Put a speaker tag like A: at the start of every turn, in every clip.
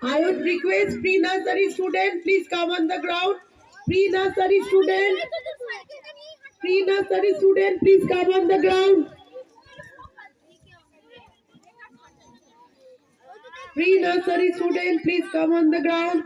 A: I would request pre-nursery student, please come on the ground. Pre-nursery student, please come on the ground. Pre-nursery student, please come on the ground.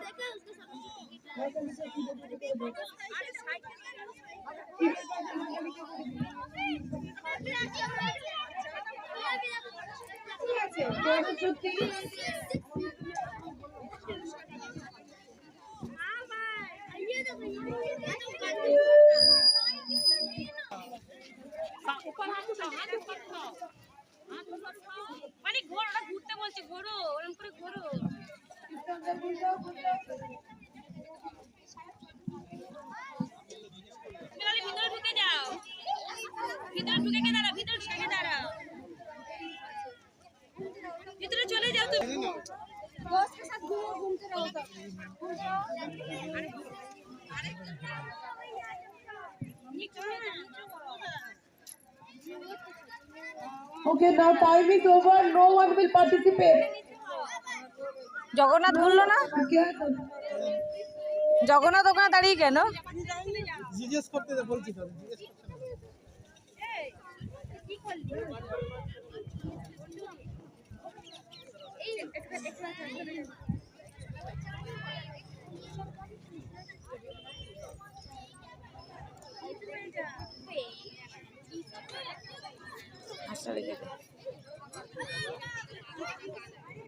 B: মানে ঘোড়া ঘুরতে বলছে, ঘোরো ওরকম করে ঘোরো। ভিতরে ঢুকে যাও, ভিতরে ঢুকে কে দাঁড়াও, ভিতরে ঢুকে দাঁড়াও, ভিতরে চলে যাও তুমি।
A: Okay, now time is over. No one will participate.
C: Jagannath বললো না, জগন্নাথ ওখানে দাঁড়িয়ে কেন?
D: জিজ্ঞেস করতে বলছি তো, জিজ্ঞেস করতে।